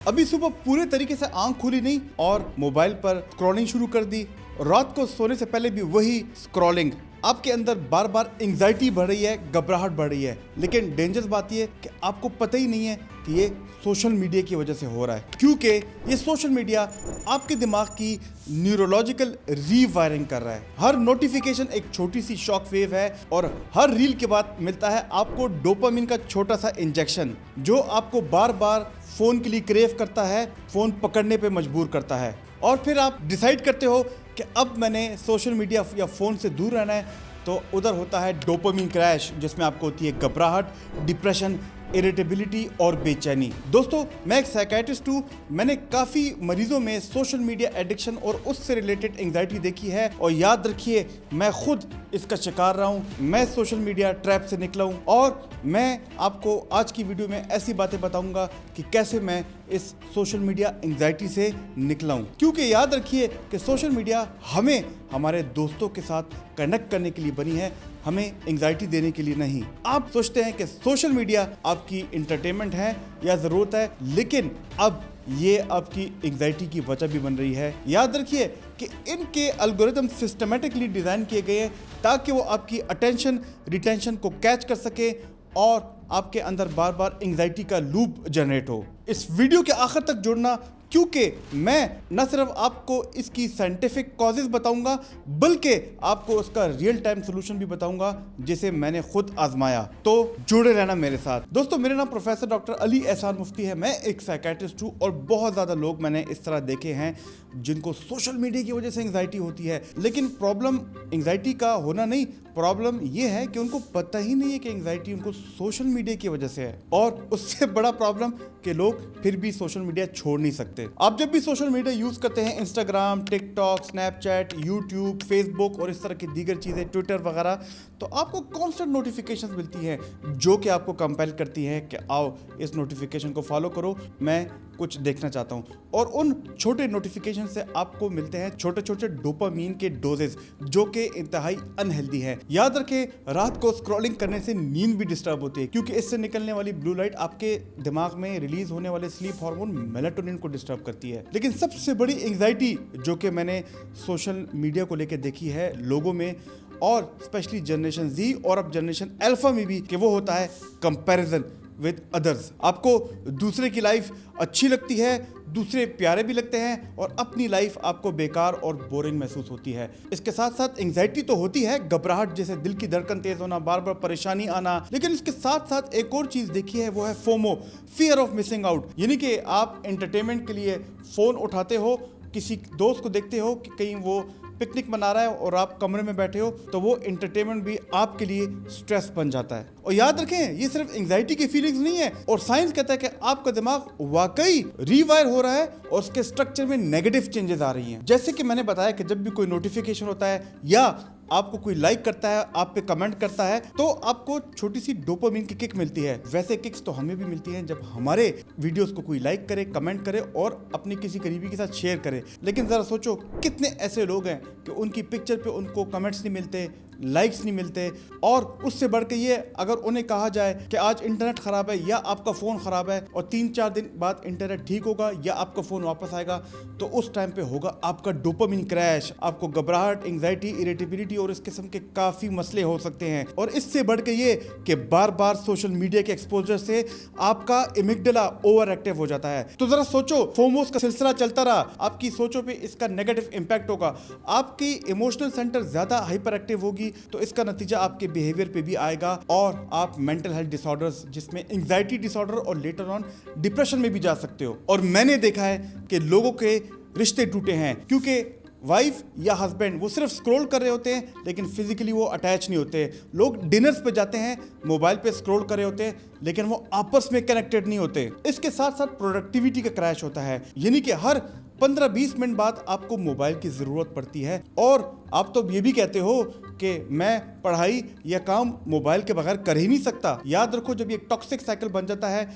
अभी सुबह पूरे तरीके से आंख खुली नहीं और मोबाइल पर स्क्रॉलिंग शुरू कर दी। रात को सोने से पहले भी वही स्क्रॉलिंग। आपके अंदर बार बार एंजाइटी बढ़ रही है, घबराहट बढ़ रही है। लेकिन डेंजरस बात यह कि आपको पता ही नहीं है कि ये सोशल मीडिया की वजह से हो रहा है, क्योंकि ये सोशल मीडिया आपके दिमाग की न्यूरोलॉजिकल रीवायरिंग कर रहा है। हर नोटिफिकेशन एक छोटी सी शॉक वेव है और हर रील के बाद मिलता है आपको डोपामिन का छोटा सा इंजेक्शन, जो आपको बार बार फोन के लिए क्रेव करता है, फोन पकड़ने पे मजबूर करता है। और फिर आप डिसाइड करते हो कि अब मैंने सोशल मीडिया या फोन से दूर रहना है, तो उधर होता है डोपामिन क्रैश, जिसमें आपको होती है घबराहट, डिप्रेशन, इरिटेबिलिटी और बेचैनी। दोस्तों, मैं एक साइकियाट्रिस्ट हूँ। मैंने काफ़ी मरीजों में सोशल मीडिया एडिक्शन और उससे रिलेटेड एंजाइटी देखी है, और याद रखिए मैं खुद इसका शिकार रहा हूँ। मैं सोशल मीडिया ट्रैप से निकला हूँ और मैं आपको आज की वीडियो में ऐसी बातें बताऊंगा कि कैसे मैं इस सोशल मीडिया एंजाइटी से निकला हूँ। क्योंकि याद रखिए कि सोशल मीडिया हमें हमारे दोस्तों के साथ कनेक्ट करने के लिए बनी है, हमें एंजाइटी देने के लिए नहीं। आप सोचते हैं कि सोशल मीडिया आपकी इंटरटेनमेंट है या ज़रूरत है, लेकिन अब ये आपकी एंजाइटी की वजह भी बन रही है। याद रखिए कि इनके एल्गोरिथम सिस्टमेटिकली डिज़ाइन किए गए हैं ताकि वो आपकी अटेंशन रिटेंशन को कैच कर सके और आपके अंदर बार बार एंजाइटी का लूप जनरेट हो। इस वीडियो के आखिर तक जुड़ना, क्योंकि मैं न सिर्फ आपको इसकी साइंटिफिक कॉजेज बताऊंगा, बल्कि आपको उसका रियल टाइम सोल्यूशन भी बताऊंगा जिसे मैंने खुद आजमाया। तो जुड़े रहना मेरे साथ। दोस्तों, मेरा नाम प्रोफेसर डॉक्टर अली एहसान मुफ्ती है। मैं एक साइकियाट्रिस्ट हूँ और बहुत ज़्यादा लोग मैंने इस तरह देखे हैं जिनको सोशल मीडिया की वजह से एंजाइटी होती है। लेकिन प्रॉब्लम एंजाइटी का होना नहीं, प्रॉब्लम यह है कि उनको पता ही नहीं है कि एंजाइटी उनको सोशल मीडिया की वजह से है। और उससे बड़ा प्रॉब्लम कि लोग फिर भी सोशल मीडिया छोड़ नहीं सकते। आप जब भी सोशल मीडिया यूज करते हैं, Instagram, TikTok, Snapchat, YouTube, Facebook और इस तरह की दीगर चीजें, ट्विटर वगैरह, तो आपको कांस्टेंट नोटिफिकेशंस मिलती हैं जो कि आपको कंपेल करती है कि आओ इस नोटिफिकेशन को फॉलो करो, मैं कुछ देखना चाहता हूं। और उन छोटे नोटिफिकेशन से आपको मिलते हैं छोटे छोटे डोपामीन के डोजेस, जो कि इंतहाई अनहेल्दी है। याद रखें, रात को स्क्रॉलिंग करने से नींद भी डिस्टर्ब होती है, क्योंकि इससे निकलने वाली ब्लू लाइट आपके दिमाग में रिलीज होने वाले स्लीप हार्मोन मेलाटोनिन को डिस्टर्ब करती है। लेकिन सबसे बड़ी एंजाइटी जो कि मैंने सोशल मीडिया को लेकर देखी है लोगों में, और स्पेशली जनरेशन जी और अब जनरेशन अल्फा में भी, कि वो होता है कंपैरिजन विद अदर्स। आपको दूसरे की लाइफ अच्छी लगती है, दूसरे प्यारे भी लगते हैं, और अपनी लाइफ आपको बेकार और बोरिंग महसूस होती है। इसके साथ साथ एंजाइटी तो होती है, घबराहट जैसे दिल की धड़कन तेज होना, बार बार परेशानी आना। लेकिन इसके साथ साथ एक और चीज देखी है, वो है FOMO, fear of missing out. यानी कि आप एंटरटेनमेंट के लिए फोन उठाते हो, किसी दोस्त को देखते हो कि कहीं वो पिकनिक मना रहा है और आप कमरे में बैठे हो, तो वो एंटरटेनमेंट भी आपके लिए स्ट्रेस बन जाता है। और याद रखें, ये सिर्फ एंजाइटी की फीलिंग्स नहीं है, और साइंस कहता है कि आपका दिमाग वाकई रीवायर हो रहा है और उसके स्ट्रक्चर में नेगेटिव चेंजेस आ रही हैं। जैसे कि मैंने बताया कि जब भी कोई नोटिफिकेशन होता है या आपको कोई लाइक करता है, आप पे कमेंट करता है, तो आपको छोटी सी डोपामिन की किक मिलती है। वैसे किक्स तो हमें भी मिलती हैं जब हमारे वीडियोस को कोई लाइक करे, कमेंट करे और अपने किसी करीबी के साथ शेयर करे। लेकिन जरा सोचो, कितने ऐसे लोग हैं कि उनकी पिक्चर पे उनको कमेंट्स नहीं मिलते, लाइक्स नहीं मिलते, और उससे बढ़ के ये, अगर उन्हें कहा जाए कि आज इंटरनेट खराब है या आपका फ़ोन ख़राब है और 3-4 दिन बाद इंटरनेट ठीक होगा या आपका फ़ोन वापस आएगा, तो उस टाइम पे होगा आपका डोपामिन क्रैश। आपको घबराहट, एंजाइटी, इरिटेबिलिटी और इस किस्म के काफ़ी मसले हो सकते हैं। और इससे बढ़ के ये कि बार बार सोशल मीडिया के एक्सपोजर से आपका एमिग्डाला ओवर एक्टिव हो जाता है। तो ज़रा सोचो, फोमोस का सिलसिला चलता रहा, आपकी सोचों पे इसका नेगेटिव इम्पैक्ट होगा, आपकी इमोशनल सेंटर ज़्यादा हाइपर एक्टिव होगी, तो इसका नतीजा आपके बिहेवियर पे भी आएगा और आप मेंटल हेल्थ डिसऑर्डर्स, जिसमें एंजाइटी डिसऑर्डर और लेटर ऑन डिप्रेशन में भी जा सकते हो। और मैंने देखा है कि लोगों के रिश्ते टूटे हैं क्योंकि वाइफ या हस्बैंड वो सिर्फ स्क्रॉल कर रहे होते हैं, लेकिन फिजिकली वो अटैच नहीं होते। लोग डिनर्स पे जाते हैं, मोबाइल पे स्क्रॉल कर रहे होते हैं, लेकिन वो आपस में कनेक्टेड नहीं होते। इसके साथ साथ प्रोडक्टिविटी का क्रैश होता है, यानी कि हर 15-20 मिनट बाद आपको मोबाइल की ज़रूरत पड़ती है। और आप तो ये भी कहते हो कि मैं पढ़ाई या काम मोबाइल के बगैर कर ही नहीं सकता। याद रखो, जब ये टॉक्सिक साइकिल बन जाता है,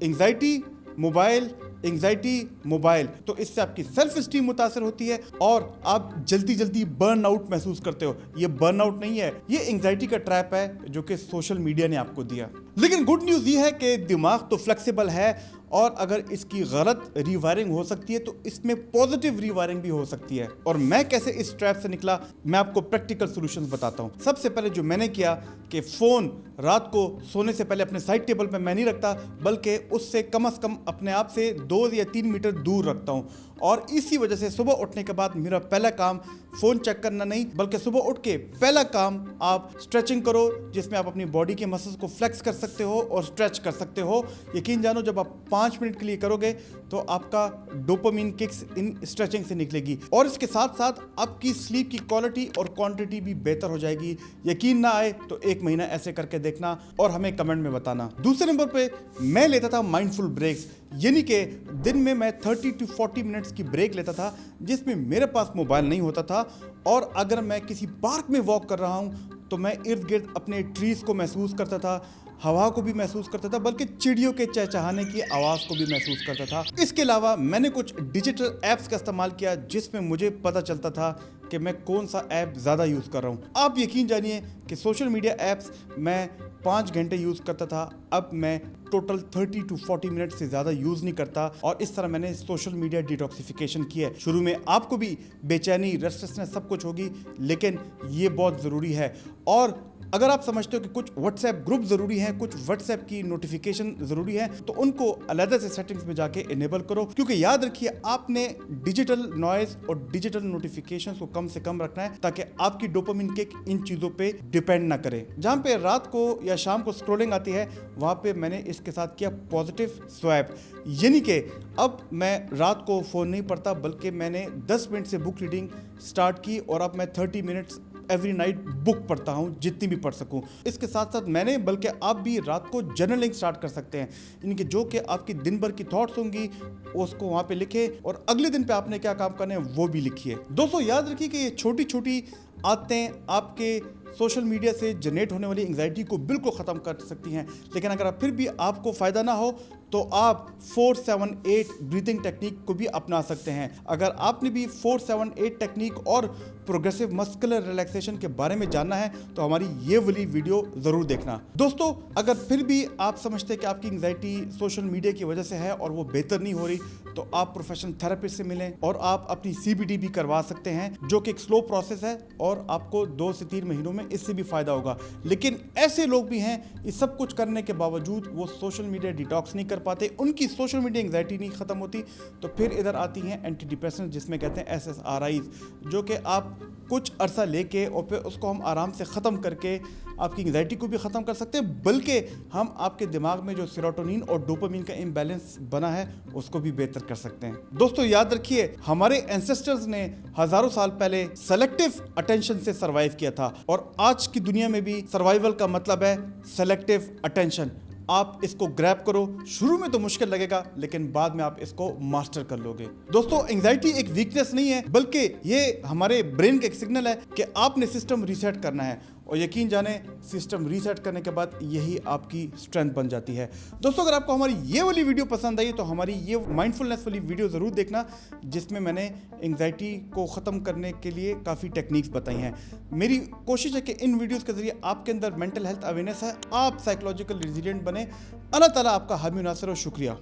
एंजाइटी मोबाइल, एंजाइटी मोबाइल, तो इससे आपकी सेल्फ स्टीम मुतासर होती है और आप जल्दी जल्दी बर्न आउट महसूस करते हो। ये बर्न आउट नहीं है, ये एंजाइटी का ट्रैप है जो कि सोशल मीडिया ने आपको दिया। लेकिन गुड न्यूज़ ये है कि दिमाग तो फ्लेक्सिबल है और अगर इसकी गलत रीवायरिंग हो सकती है तो इसमें पॉजिटिव रीवायरिंग भी हो सकती है। और मैं कैसे इस ट्रैप से निकला, मैं आपको प्रैक्टिकल सॉल्यूशंस बताता हूं। सबसे पहले जो मैंने किया कि फ़ोन रात को सोने से पहले अपने साइड टेबल पे मैं नहीं रखता, बल्कि उससे कम से कम अपने आप से 2 या 3 मीटर दूर रखता हूं। और इसी वजह से सुबह उठने के बाद मेरा पहला काम फ़ोन चेक करना नहीं, बल्कि सुबह उठ के पहला काम आप स्ट्रेचिंग करो, जिसमें आप अपनी बॉडी के मसल्स को फ्लेक्स कर सकते हो और स्ट्रेच कर सकते हो। यकीन जानो, जब आप 5 मिनट के लिए करोगे तो आपका डोपामिन किक्स इन स्ट्रेचिंग से निकलेगी और इसके साथ साथ आपकी स्लीप की क्वालिटी और क्वांटिटी भी बेहतर हो जाएगी। यकीन ना आए तो 1 महीना ऐसे करके देखना और हमें कमेंट में बताना। दूसरे नंबर पे मैं लेता था माइंडफुल ब्रेक्स, यानी कि दिन में मैं 30 to 40 मिनट्स की ब्रेक लेता था, जिसमें मेरे पास मोबाइल नहीं होता था। और अगर मैं किसी पार्क में वॉक कर रहा हूँ तो मैं इर्द गिर्द अपने ट्रीज को महसूस करता था, हवा को भी महसूस करता था, बल्कि चिड़ियों के चहचहाने की आवाज़ को भी महसूस करता था। इसके अलावा मैंने कुछ डिजिटल ऐप्स का इस्तेमाल किया, जिसमें मुझे पता चलता था कि मैं कौन सा ऐप ज़्यादा यूज़ कर रहा हूँ। आप यकीन जानिए कि सोशल मीडिया ऐप्स मैं 5 घंटे यूज़ करता था, अब मैं टोटल 30 to 40 मिनट से ज़्यादा यूज़ नहीं करता। और इस तरह मैंने सोशल मीडिया डिटॉक्सिफिकेशन किया है। शुरू में आपको भी बेचैनी, रेस्टलेसनेस सब कुछ होगी, लेकिन ये बहुत ज़रूरी है। और अगर आप समझते हो कि कुछ व्हाट्सएप ग्रुप ज़रूरी हैं, कुछ व्हाट्सएप की नोटिफिकेशन ज़रूरी है, तो उनको अलग से सेटिंग्स में जाके इनेबल करो, क्योंकि याद रखिए आपने डिजिटल नॉइज और डिजिटल नोटिफिकेशंस को कम से कम रखना है, ताकि आपकी डोपामिन किक इन चीज़ों पे डिपेंड ना करे। जहाँ पे रात को या शाम को स्क्रॉलिंग आती है, वहाँ पे मैंने इसके साथ किया पॉजिटिव स्वैप, यानी कि अब मैं रात को फ़ोन नहीं पढ़ता, बल्कि मैंने 10 मिनट से बुक रीडिंग स्टार्ट की और अब मैं 30 मिनट्स एवरी नाइट बुक पढ़ता हूँ, जितनी भी पढ़ सकूँ। इसके साथ साथ मैंने, बल्कि आप भी रात को जर्नलिंग स्टार्ट कर सकते हैं, इनके जो कि आपकी दिन भर की थॉट्स होंगी उसको वहाँ पे लिखें और अगले दिन पे आपने क्या काम करना है वो भी लिखिए। दोस्तों याद रखिए कि ये छोटी छोटी आदतें आपके सोशल मीडिया से जनरेट होने वाली एंग्जाइटी को बिल्कुल ख़त्म कर सकती हैं। लेकिन अगर आप फिर भी आपको फ़ायदा ना हो तो आप 4-7-8 ब्रीथिंग टेक्निक को भी अपना सकते हैं। अगर आपने भी 4-7-8 टेक्निक और प्रोग्रेसिव मस्कुलर रिलैक्सेशन के बारे में जानना है तो हमारी ये वाली वीडियो ज़रूर देखना। दोस्तों अगर फिर भी आप समझते हैं कि आपकी एंग्जाइटी सोशल मीडिया की वजह से है और वो बेहतर नहीं हो रही, तो आप प्रोफेशनल थेरेपिस्ट से मिलें और आप अपनी CBT भी करवा सकते हैं, जो कि एक स्लो प्रोसेस है और आपको 2 से 3 महीनों में इससे भी फ़ायदा होगा। लेकिन ऐसे लोग भी हैं, इस सब कुछ करने के बावजूद वो सोशल मीडिया डिटॉक्स नहीं कर पाते, उनकी सोशल मीडिया एंग्जाइटी नहीं ख़त्म होती, तो फिर इधर आती हैं एंटी डिप्रेसेंट, जिसमें कहते हैं SSRIs, जो कि आप कुछ अरसा लेके और फिर उसको हम आराम से ख़त्म करके आपकी एंग्जाइटी को भी ख़त्म कर सकते हैं, बल्कि हम आपके दिमाग में जो सेरोटोनिन और डोपामिन का इम्बैलेंस बना है उसको भी बेहतर कर सकते हैं। दोस्तों याद रखिए, हमारे एंसेस्टर्स ने हज़ारों साल पहले सेलेक्टिव अटेंशन से सर्वाइव किया था और आज की दुनिया में भी सर्वाइवल का मतलब है सेलेक्टिव अटेंशन। आप इसको ग्रैब करो, शुरू में तो मुश्किल लगेगा लेकिन बाद में आप इसको मास्टर कर लोगे। दोस्तों एंग्जाइटी एक वीकनेस नहीं है, बल्कि ये हमारे ब्रेन का एक सिग्नल है कि आपने सिस्टम रीसेट करना है, और यकीन जाने सिस्टम रीसेट करने के बाद यही आपकी स्ट्रेंथ बन जाती है। दोस्तों अगर आपको हमारी ये वाली वीडियो पसंद आई तो हमारी ये माइंडफुलनेस वाली वीडियो ज़रूर देखना, जिसमें मैंने एंग्जाइटी को ख़त्म करने के लिए काफ़ी टेक्निक्स बताई हैं। मेरी कोशिश है कि इन वीडियोज़ के ज़रिए आपके अंदर मेंटल हेल्थ अवेयरनेस है, आप साइकोलॉजिकल रेजिलिएंट बने। अल्लाह ताला आपका हामी नासिर और शुक्रिया।